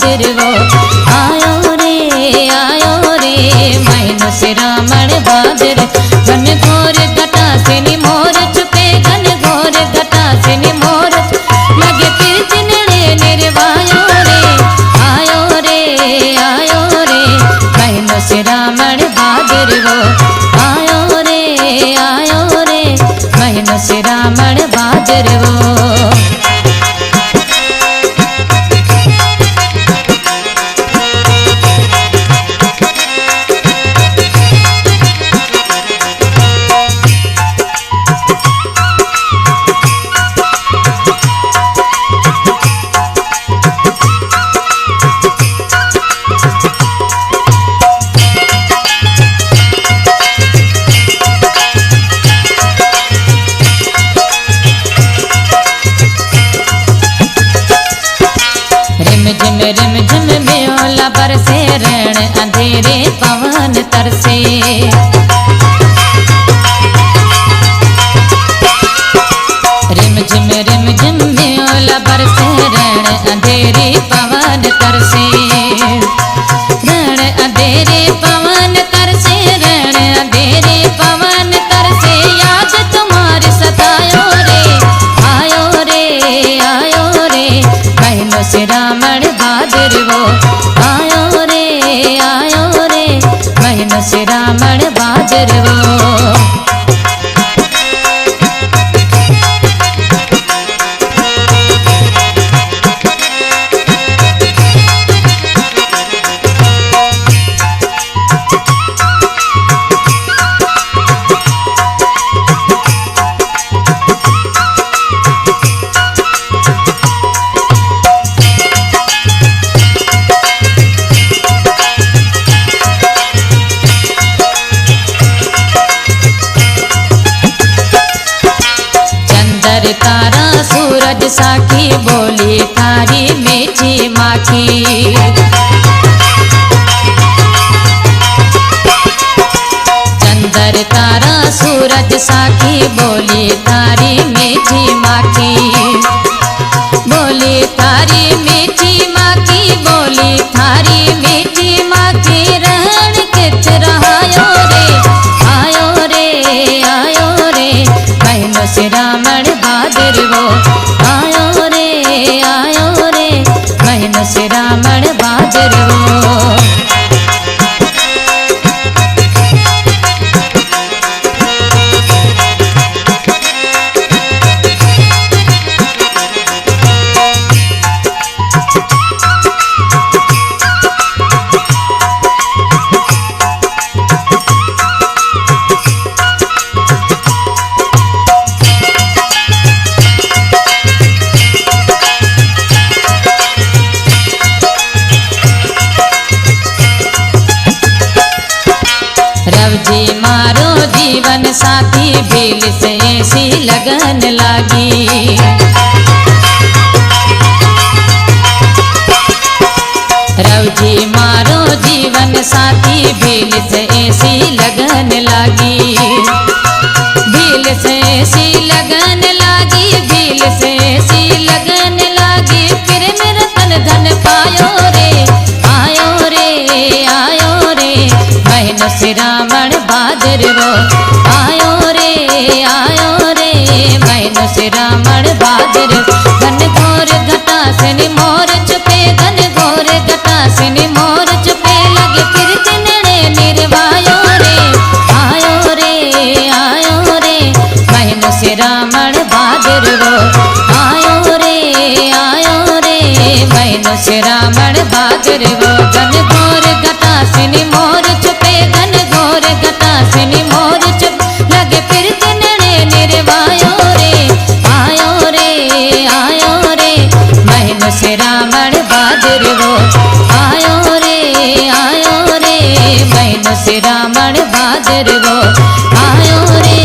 बहादुर वो आयो रे महीनो से रावण बहादुर। घन घोर घटा से नि मोर छुपे घन घोर घटा से नि मोर लगे फिर नड़े निर्वायो रे महीनो से रावण बहादुर वो आयो रे महीनो से रावण बहादुर वो। रिम झिम म्योला बरसे रण अंधेरे पवन तरसे। रिम झिम म्योला बरसे रण अंधेरे पवन तरसे। रण अंधेरे पवन तरसे रण अंधेरे पवन तरसे याद तुम्हारी सतायो रे महीनो से रावण बहादुर वो आयो रे महीनो से रावण बहादुर वो। तारा सूरज साखी बोली थारी मीठी माखी। चंदर तारा सूरज साखी बोली थारी मीठी माखी। बोली थारी मीठी माखी बोली थारी मीठी माखी रण किच रहायो रे महीनो से रावण बहादुर वो आयो रे महीनो से रावण बहादुर वो। जी मारो जीवन साथी भील से ऐसी लगन लागी। रव जी मारो जीवन साथी भील से ऐसी लगन लागी। भील से ऐसी लगन लागी भील से ऐसी लगन लागी फिर मेरा तन धन पायो रे महीनो से रावण बहादुर वो आयो रे महीनो से रावण बहादुर। घन घोर घटा से नि मोर छुपे घन घोर घटा से नि मोर छुपे लगे फिर नड़े निर्वायो रे महीनो से रावण बहादुर वो आयो रे महीनो से रावण बहादुर वो। घन घोर घटा से नि मोर छुपे घन घोर घटा से नि मोर चुप लगे फिर नड़े निर्वायो रे महीनो से रावण बहादुर वो आयो रे महीनो से रावण बहादुर वो आयो रे